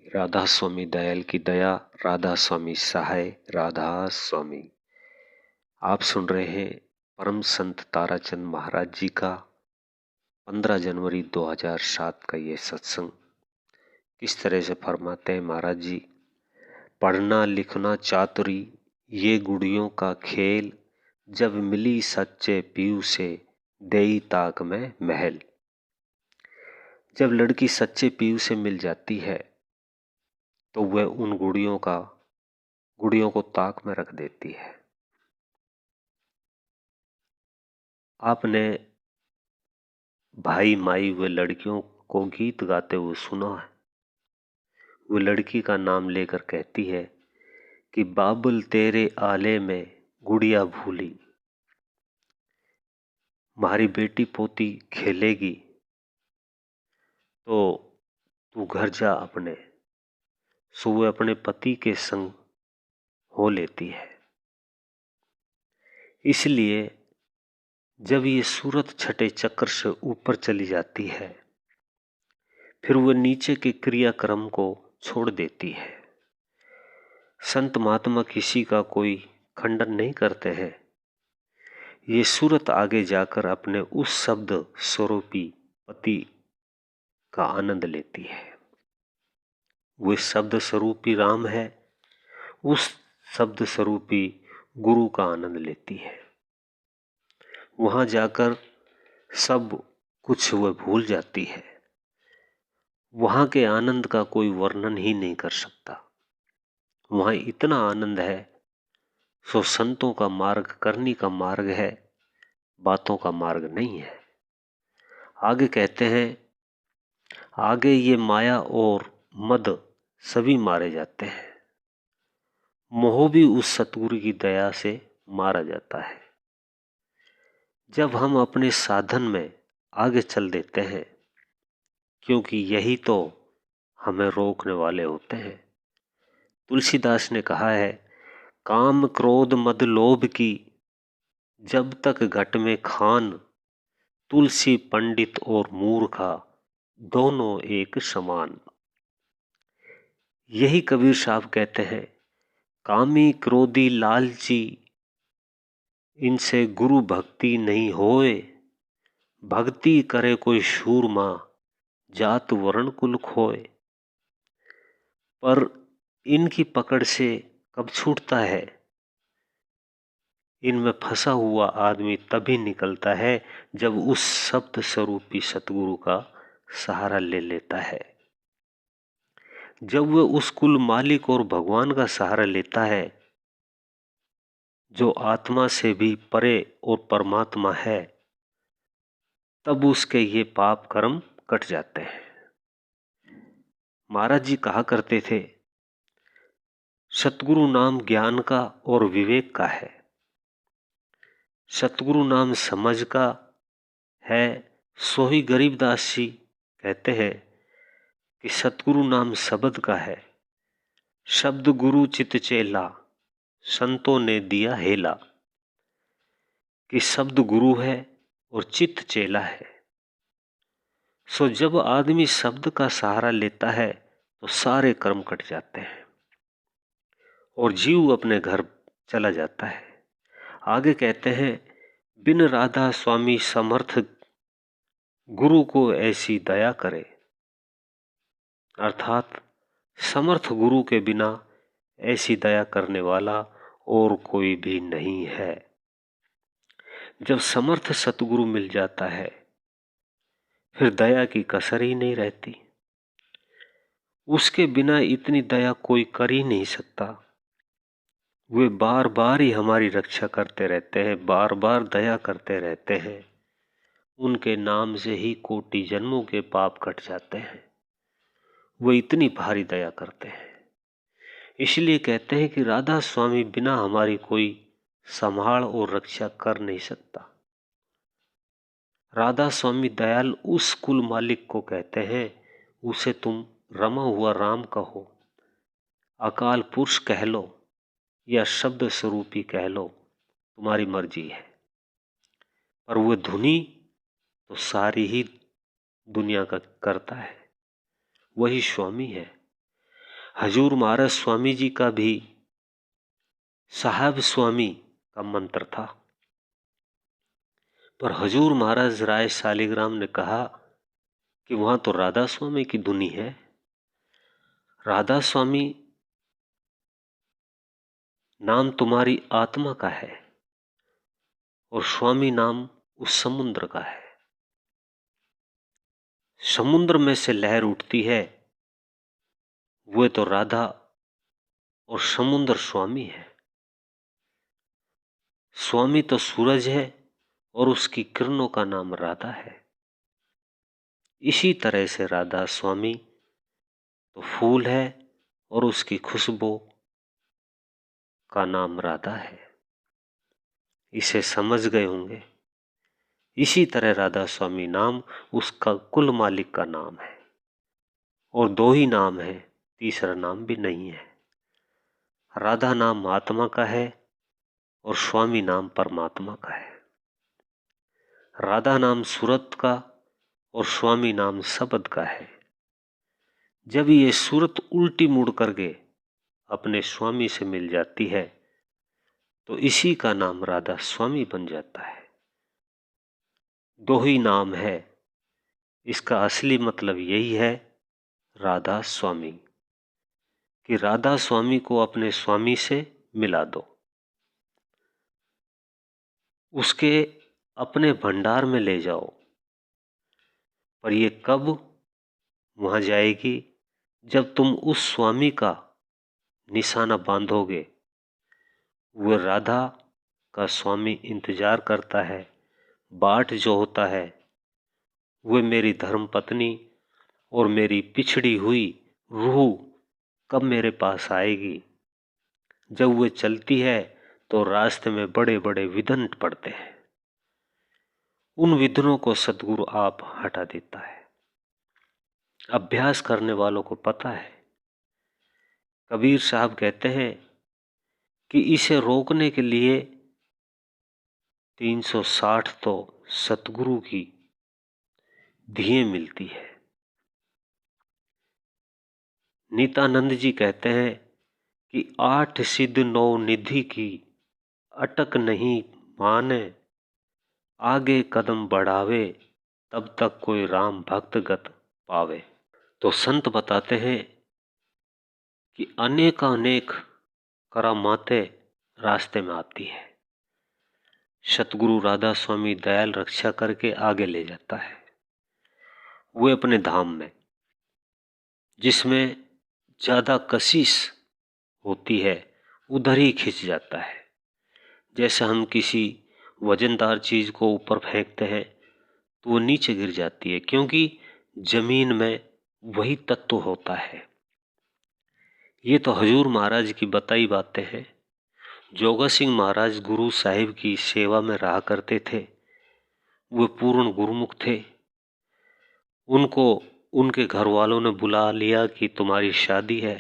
राधा स्वामी दयाल की दया, राधा स्वामी सहाय, राधा स्वामी। आप सुन रहे हैं परम संत ताराचंद महाराज जी का 15 जनवरी 2007 का ये सत्संग। किस तरह से फरमाते हैं महाराज जी, पढ़ना लिखना चातुरी ये गुड़ियों का खेल, जब मिली सच्चे पीऊ से देई ताक में महल। जब लड़की सच्चे पीऊ से मिल जाती है तो वह उन गुड़ियों को ताक में रख देती है। आपने भाई माई व लड़कियों को गीत गाते हुए सुना है। वो लड़की का नाम लेकर कहती है कि बाबुल तेरे आले में गुड़िया भूली, हमारी बेटी पोती खेलेगी तो तू घर जा अपने। सो वो अपने पति के संग हो लेती है। इसलिए जब ये सूरत छठे चक्र से ऊपर चली जाती है, फिर वो नीचे के क्रियाक्रम को छोड़ देती है। संत महात्मा किसी का कोई खंडन नहीं करते हैं। ये सूरत आगे जाकर अपने उस शब्द स्वरूपी पति का आनंद लेती है। वो शब्द स्वरूपी राम है, उस शब्द स्वरूपी गुरु का आनंद लेती है। वहां जाकर सब कुछ वह भूल जाती है। वहां के आनंद का कोई वर्णन ही नहीं कर सकता। वहां इतना आनंद है, सो संतों का मार्ग करनी का मार्ग है, बातों का मार्ग नहीं है। आगे कहते हैं, आगे ये माया और मद सभी मारे जाते हैं, मोह भी उस सतगुरु की दया से मारा जाता है। जब हम अपने साधन में आगे चल देते हैं, क्योंकि यही तो हमें रोकने वाले होते हैं। तुलसीदास ने कहा है, काम क्रोध मद लोभ की जब तक घट में खान, तुलसी पंडित और मूर्खा दोनों एक समान। यही कबीर साहब कहते हैं, कामी क्रोधी लालची इनसे गुरु भक्ति नहीं होए, भक्ति करे कोई शूरमा जात वर्ण कुल खोए। पर इनकी पकड़ से कब छूटता है? इनमें फंसा हुआ आदमी तभी निकलता है जब उस शब्द स्वरूपी सतगुरु का सहारा ले लेता है। जब वह उस कुल मालिक और भगवान का सहारा लेता है, जो आत्मा से भी परे और परमात्मा है, तब उसके ये पाप कर्म कट जाते हैं। महाराज जी कहा करते थे, सतगुरु नाम ज्ञान का और विवेक का है, सतगुरु नाम समझ का है। सो ही गरीबदास जी कहते हैं कि सतगुरु नाम शब्द का है, शब्द गुरु चित चेला संतों ने दिया हेला। कि शब्द गुरु है और चित्त चेला है। सो जब आदमी शब्द का सहारा लेता है तो सारे कर्म कट जाते हैं और जीव अपने घर चला जाता है। आगे कहते हैं, बिन राधा स्वामी समर्थ गुरु को ऐसी दया करे। अर्थात समर्थ गुरु के बिना ऐसी दया करने वाला और कोई भी नहीं है। जब समर्थ सतगुरु मिल जाता है, फिर दया की कसर ही नहीं रहती। उसके बिना इतनी दया कोई कर ही नहीं सकता। वे बार बार ही हमारी रक्षा करते रहते हैं, बार बार दया करते रहते हैं। उनके नाम से ही कोटि जन्मों के पाप कट जाते हैं। वो इतनी भारी दया करते हैं। इसलिए कहते हैं कि राधा स्वामी बिना हमारी कोई संभाल और रक्षा कर नहीं सकता। राधा स्वामी दयाल उस कुल मालिक को कहते हैं, उसे तुम रमा हुआ राम कहो, अकाल पुरुष कह लो या शब्द स्वरूपी कह लो, तुम्हारी मर्जी है। पर वो धुनी तो सारी ही दुनिया का करता है, वही स्वामी है। हजूर महाराज स्वामी जी का भी साहब स्वामी का मंत्र था, पर हजूर महाराज राय शालिग्राम ने कहा कि वहां तो राधा स्वामी की धुनी है। राधा स्वामी नाम तुम्हारी आत्मा का है और स्वामी नाम उस समुद्र का है। समुद्र में से लहर उठती है, वो तो राधा और समुद्र स्वामी है। स्वामी तो सूरज है और उसकी किरणों का नाम राधा है। इसी तरह से राधा स्वामी तो फूल है और उसकी खुशबू का नाम राधा है। इसे समझ गए होंगे। इसी तरह राधा स्वामी नाम उसका कुल मालिक का नाम है और दो ही नाम है, तीसरा नाम भी नहीं है। राधा नाम आत्मा का है और स्वामी नाम परमात्मा का है। राधा नाम सूरत का और स्वामी नाम शब्द का है। जब ये सूरत उल्टी मुड़ करके अपने स्वामी से मिल जाती है तो इसी का नाम राधा स्वामी बन जाता है। दो ही नाम है, इसका असली मतलब यही है राधा स्वामी, कि राधा स्वामी को अपने स्वामी से मिला दो, उसके अपने भंडार में ले जाओ। पर ये कब वहां जाएगी? जब तुम उस स्वामी का निशाना बांधोगे। वो राधा का स्वामी इंतजार करता है, बाट जो होता है वो मेरी धर्म पत्नी और मेरी पिछड़ी हुई रूह कब मेरे पास आएगी। जब वो चलती है तो रास्ते में बड़े बड़े विघ्न पड़ते हैं, उन विघ्नों को सतगुरु आप हटा देता है। अभ्यास करने वालों को पता है। कबीर साहब कहते हैं कि इसे रोकने के लिए 360 तो सतगुरु की धिये मिलती है। नित्यानंद जी कहते हैं कि 8 सिद्ध 9 निधि की अटक नहीं माने, आगे कदम बढ़ावे तब तक कोई राम भक्त गत पावे। तो संत बताते हैं कि अनेक करामातें रास्ते में आती है। सतगुरु राधा स्वामी दयाल रक्षा करके आगे ले जाता है। वो अपने धाम में जिसमें ज्यादा कशिश होती है उधर ही खिंच जाता है। जैसे हम किसी वजनदार चीज को ऊपर फेंकते हैं तो वो नीचे गिर जाती है, क्योंकि जमीन में वही तत्व होता है। ये तो हजूर महाराज की बताई बातें हैं। जोगा सिंह महाराज गुरु साहिब की सेवा में रहा करते थे। वो पूर्ण गुरुमुख थे। उनको उनके घर वालों ने बुला लिया कि तुम्हारी शादी है।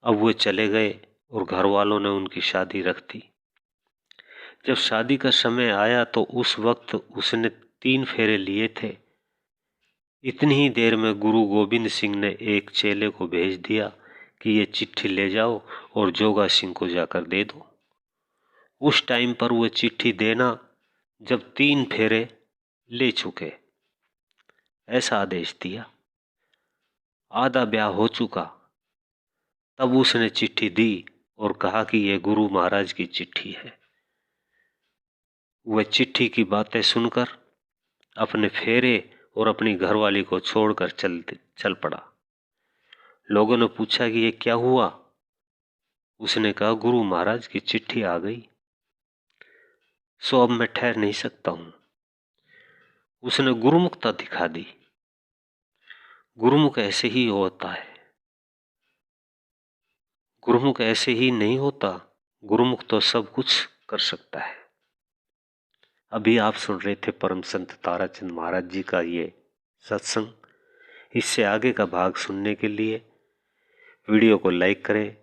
अब वो चले गए और घर वालों ने उनकी शादी रख दी। जब शादी का समय आया तो उस वक्त उसने 3 फेरे लिए थे। इतनी ही देर में गुरु गोविंद सिंह ने एक चेले को भेज दिया कि ये चिट्ठी ले जाओ और जोगा सिंह को जाकर दे दो। उस टाइम पर वो चिट्ठी देना जब 3 फेरे ले चुके, ऐसा आदेश दिया। आधा ब्याह हो चुका, तब उसने चिट्ठी दी और कहा कि ये गुरु महाराज की चिट्ठी है। वह चिट्ठी की बातें सुनकर अपने फेरे और अपनी घरवाली को छोड़कर चल पड़ा। लोगों ने पूछा कि ये क्या हुआ? उसने कहा गुरु महाराज की चिट्ठी आ गई, सो अब मैं ठहर नहीं सकता हूं। उसने गुरुमुखता दिखा दी। गुरुमुख ऐसे ही होता है। गुरुमुख ऐसे ही नहीं होता। गुरुमुख तो सब कुछ कर सकता है। अभी आप सुन रहे थे परम संत ताराचंद महाराज जी का ये सत्संग। इससे आगे का भाग सुनने के लिए वीडियो को लाइक करें,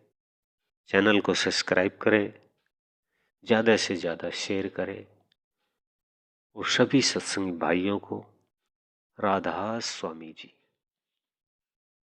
चैनल को सब्सक्राइब करें, ज़्यादा से ज़्यादा शेयर करें और सभी सत्संगी भाइयों को राधा स्वामी जी।